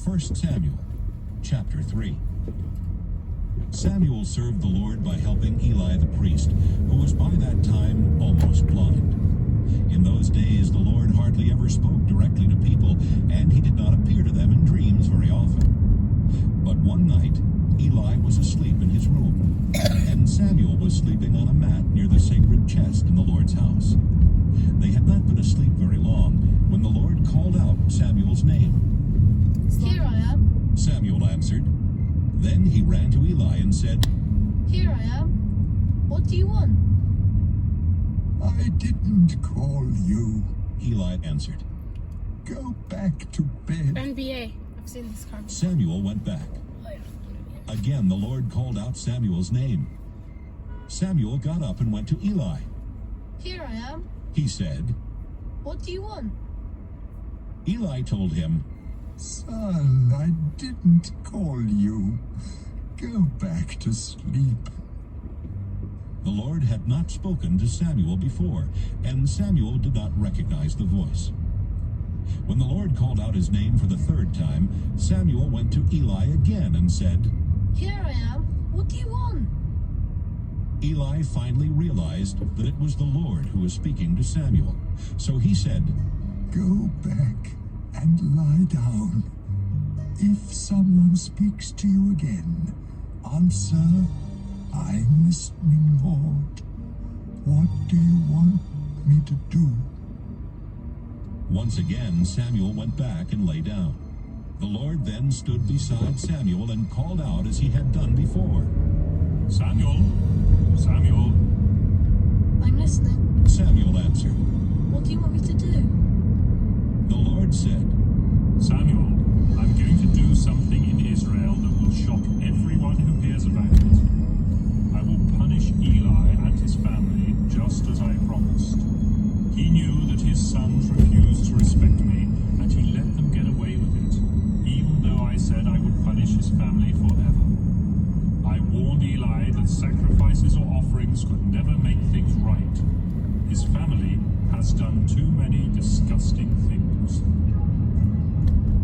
1 Samuel Chapter 3. Samuel served the Lord by helping Eli the priest, who was by that time almost blind. In those days the Lord hardly ever spoke directly to people, and he did not appear to them in dreams very often. But one night Eli was asleep in his room, and Samuel was sleeping on a mat near the sacred chest in the Lord's house. They had not been asleep very long when the Lord called out Samuel's name. "Here I am," Samuel answered. Then he ran to Eli and said, "Here I am. What do you want?" I didn't call you. Eli answered. Go back to bed. NBA. I've seen this card. Samuel went back. Again the Lord called out Samuel's name. Samuel got up and went to Eli. "Here I am. He said, What do you want?" Eli told him, Son, I didn't call you. Go back to sleep. the Lord had not spoken to Samuel before, and Samuel did not recognize the voice. When the Lord called out his name for the third time, Samuel went to Eli again and said, "Here I am. What do you want?" Eli finally realized that it was the Lord who was speaking to Samuel. So he said, Go back and lie down. If someone speaks to you again, answer, I'm listening, Lord. What do you want me to do? Once again Samuel went back and lay down. The Lord then stood beside Samuel and called out as he had done before. Samuel! Samuel! "I'm listening. Samuel answered. What do you want me to do?" The Lord said, Samuel, I'm going to do something in Israel that will shock everyone who hears about it. I will punish Eli and his family just as I promised. He knew that his sons refused to respect me, and he let them get away with it, even though I said I would punish his family forever. I warned Eli that sacrifices or offerings could never make things right. His family has done too many disgusting things.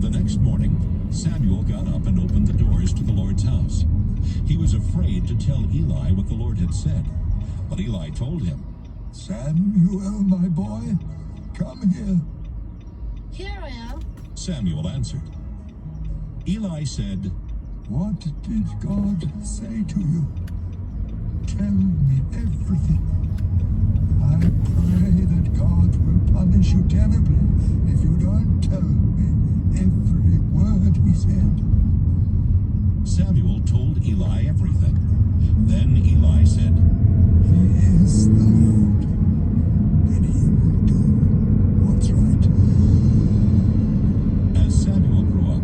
The next morning, Samuel got up and opened the doors to the Lord's house. He was afraid to tell Eli what the Lord had said, but Eli told him, Samuel, my boy, come here. "Here I am." Samuel answered. Eli said, What did God say to you? Tell me everything. I pray that God will punish you terribly if you don't tell me every word he said. Samuel told Eli everything. Then Eli said, He is the Lord, and he will do what's right. As Samuel grew up,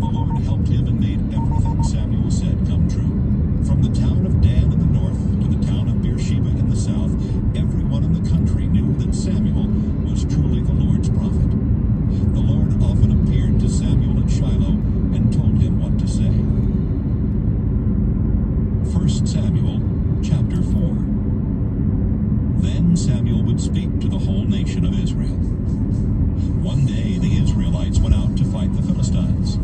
the Lord helped him and made everything Samuel said come true. From the town of Dan in the north to the town of Beersheba in the south, everyone in the country knew that Samuel was truly the Lord's prophet. The Lord often appeared to Samuel at Shiloh and told him what to say. 1 Samuel Chapter 4. Then Samuel would speak to the whole nation of Israel. One day the Israelites went out to fight the Philistines.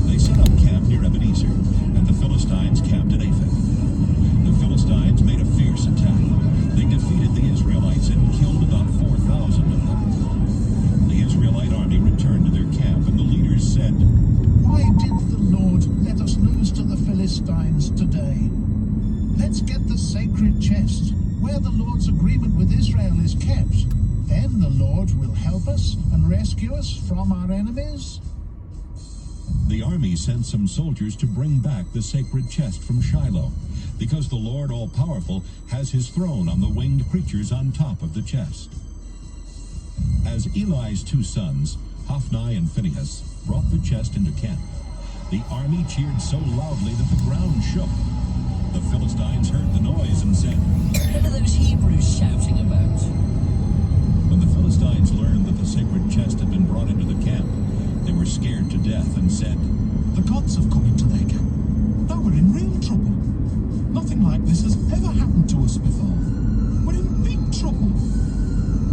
They set up camp near Ebenezer, and the Philistines camped at Aphek. The Philistines made a fierce attack. They defeated the Israelites and killed about 4,000 of them. The Israelite army returned to their camp, and the leaders said, Why did the Lord let us lose to the Philistines today? Let's get the sacred chest, where the Lord's agreement with Israel is kept. Then the Lord will help us and rescue us from our enemies. The army sent some soldiers to bring back the sacred chest from Shiloh, because the Lord all-powerful has his throne on the winged creatures on top of the chest. As Eli's two sons, Hophni and Phinehas, brought the chest into camp, the army cheered so loudly that the ground shook. The Philistines heard the noise and said, What are those Hebrews shouting about? When the Philistines learned that the sacred chest had been brought into the camp, they were scared to death and said, The gods have come into their camp. Now we're in real trouble. Nothing like this has ever happened to us before. We're in big trouble.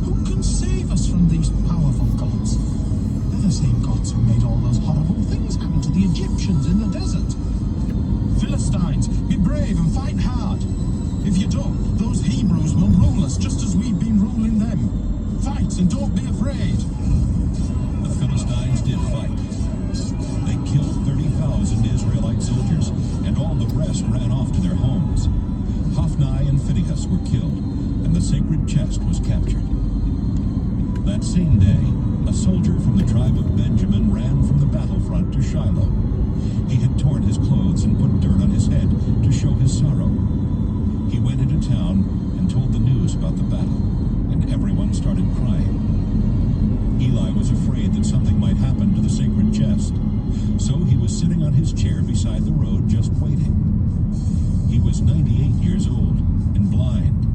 Who can save us from these powerful gods? They're the same gods who made all those horrible things happen. rule us just as we've been ruling them. Fight and don't be afraid. The Philistines did fight. They killed 30,000 Israelite soldiers, and all the rest ran off to their homes. Hophni and Phinehas were killed, and the sacred chest was captured. That same day, a soldier from the tribe of Benjamin ran from the battlefront to Shiloh. He had torn his clothes and put dirt on his head to show his sorrow. He went into town and told the news about the battle, and everyone started crying. Eli was afraid that something might happen to the sacred chest, so he was sitting on his chair beside the road just waiting. He was 98 years old and blind,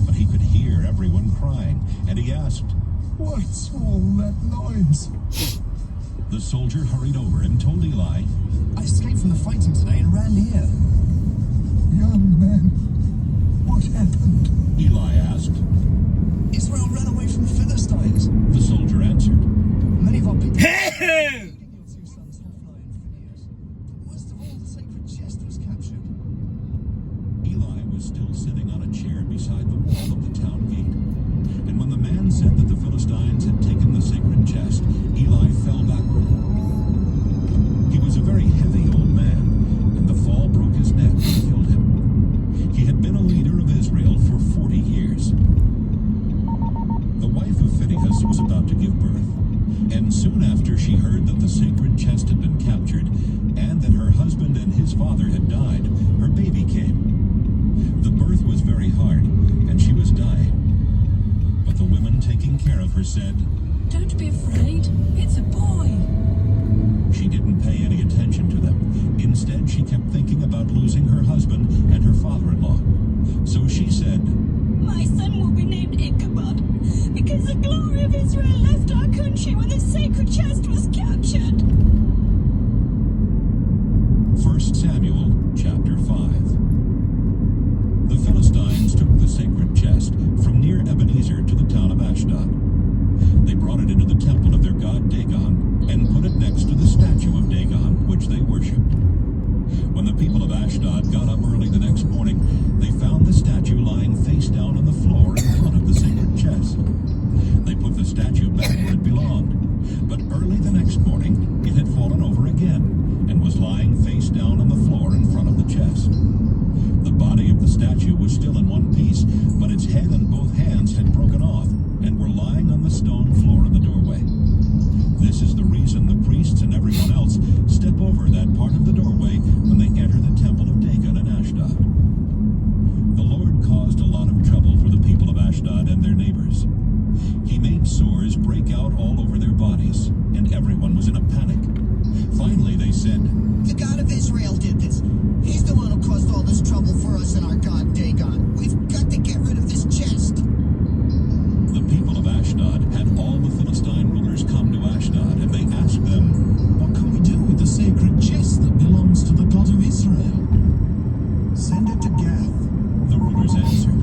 but he could hear everyone crying, and he asked, What's all that noise? The soldier hurried over and told Eli, I escaped from the fighting today and ran here. Young man, what happened? Eli asked. Israel ran away from the Philistines. The soldier answered. Many of our people... including your two sons, Hophni and Phinehas. But worst of all, the sacred chest was captured. Eli was still sitting on a chair beside the wall of the town gate. And when the man said that the Philistines had taken the sacred chest, Eli fell backward. He was a very heavy old man, and the fall broke his neck and killed him. He had been a leader of Israel for 40 years. The wife of Phinehas was about to give birth, and soon after she heard that the sacred chest had been captured, and that her husband and his father had died, her baby came. The birth was very hard, and she was dying. But the women taking care of her said, Don't be afraid. It's a boy. She didn't pay any attention to them. Instead, she kept thinking about losing her husband and her father-in-law. So she said, My son will be named Ichabod, because the glory of Israel left our country when the sacred chest was captured. 1 Samwel Chapter 5. The Philistines took the sacred chest from near Ebenezer to the town of Ashdod. They brought it into the temple of their god Dagon and put it next to the statue of Dagon, which they worshipped. When the people of Ashdod got up early the next morning, they found the statue lying face down on the floor in front of the sacred chest. They put the statue back where it belonged, but early the next morning, it had fallen over again and was lying face down on the floor in front of the chest. The body of the statue was still in one piece, but its head and both hands had broken off and were lying on the stone floor in the doorway. This is the reason the priests and everyone else step over that part of the doorway when they enter the temple of Dagon in Ashdod. The Lord caused a lot of trouble for the people of Ashdod and their neighbors. He made sores break out all over their bodies, and everyone was in a panic. Finally, they said, The God of Israel did this. He's the one who caused all this trouble for us and our god Dagon. We've got to get rid of this chest. The people of Ashdod had all the Philistine rulers come to Ashdod, and they asked them, What can we do with the sacred chest that belongs to the God of Israel? Send it to Gath. The rulers answered.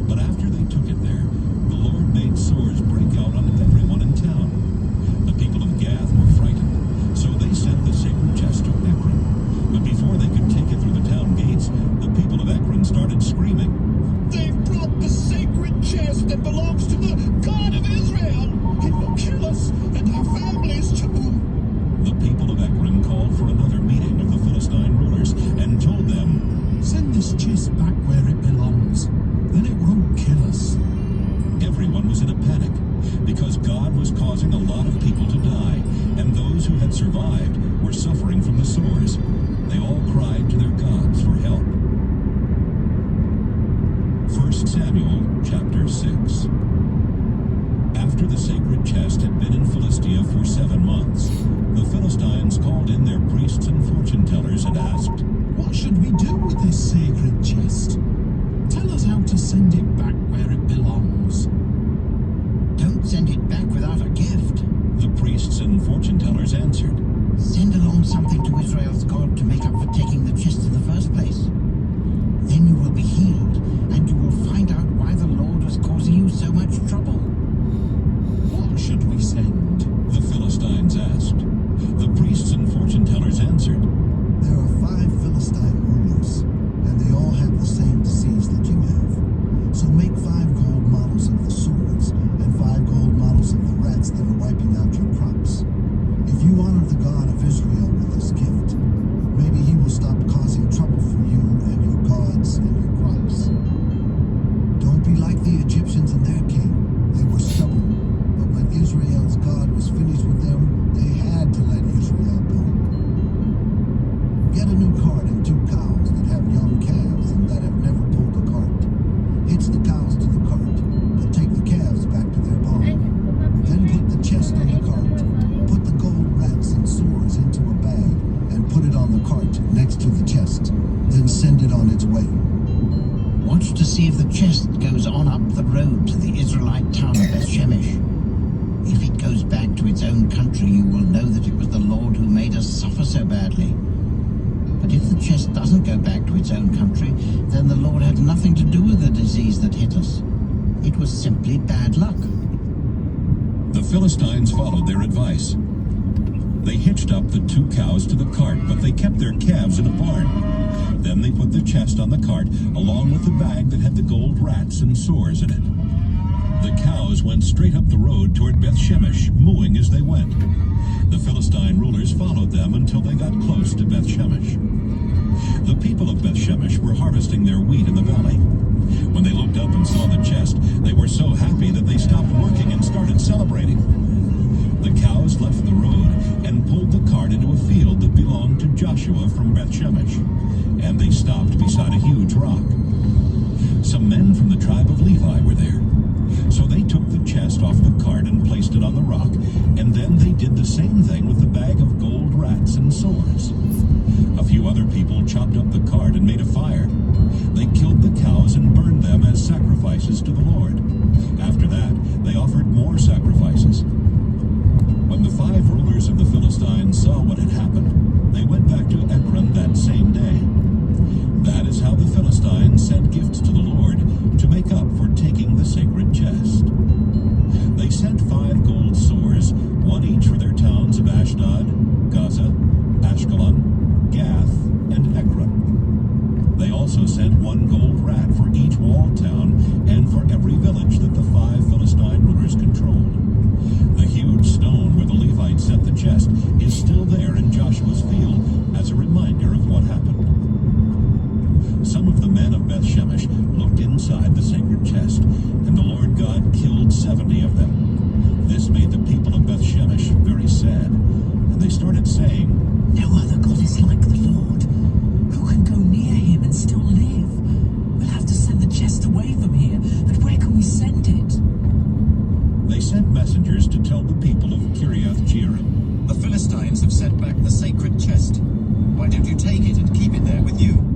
But after they took it there, the Lord made sores break out on everyone in town. The people of Gath were frightened, so they sent the sacred chest to Ekron. But before they could take it through the town gates, the people of Ekron started screaming, They've brought the sacred chest that belongs to the God of Israel. It will kill us and our families too. The people of Ekron called for another meeting of the Philistine rulers and told them, Send this chest back where it belongs. Then it won't kill us. Everyone was in a panic because God was causing a lot of people to die, and those who had survived were suffering from the sores. They all cried to their gods for help. 1 Samuel Chapter 6. After the sacred chest had been in Philistia for 7 months, the Philistines called in their priests and fortune-tellers and asked, What should we do with this sacred chest? Tell us how to send it back where it belongs. Don't send it back without a gift. The priests and fortune-tellers answered, Send along something to Israel's God to make up for taking the chest in the first place. Then you will be healed, and you will find out why the Lord was causing you so much trouble. What should we send? the Philistines asked. The priests and fortune-tellers answered, There are 5 Philistine rulers, and they all have the same disease that you have. So make 5 it away. Watch to see if the chest goes on up the road to the Israelite town of Beth-Shemesh. If it goes back to its own country, you will know that it was the Lord who made us suffer so badly. But if the chest doesn't go back to its own country, then the Lord had nothing to do with the disease that hit us. It was simply bad luck. The Philistines followed their advice. They hitched up the 2 cows to the cart, but they kept their calves in a barn. Then they put the chest on the cart, along with the bag that had the gold rats and sores in it. The cows went straight up the road toward Beth-Shemesh, mooing as they went. The Philistine rulers followed them until they got close to Beth-Shemesh. The people of Beth-Shemesh were harvesting their wheat in the valley. When they looked up and saw the chest, they were so happy that they stopped working and started celebrating. The cows left the road and pulled the cart into a field that belonged to Joshua from Beth-Shemesh, and they stopped beside a huge rock. Some men from the tribe of Levi were there. So they took the chest off the cart and placed it on the rock, and then they did the same thing with the bag of gold rats and sores. A few other people chopped up the cart and made a fire. They killed the cows and burned them as sacrifices to the Lord. After that, they offered more sacrifices. When the 5 rulers of the Philistines saw what had happened, they went back to Ekron that same day. That is how the Philistines sent gifts to the Lord to make up for taking the sacred chest. They sent 5 gold sores, 1 each for their towns of Ashdod, Gaza, Ashkelon, Gath, and Ekron. They also sent 1 gold rat for each walled town and for every village that the 5 Philistine rulers controlled. The huge stone where the Levites set the chest is still there in Joshua's field as a reminder of what happened. Some of the men of Beth-Shemesh looked inside the sacred chest, and the Lord God killed 70 of them. This made the people of Beth-Shemesh very sad, and they started saying, No other God is like the Lord. Who can go near him and still live? We'll have to send the chest away from here, but where can we send it? They sent messengers to tell the people of Kiriath-Jearim, The Philistines have sent back the sacred chest. Why don't you take it and keep it there with you?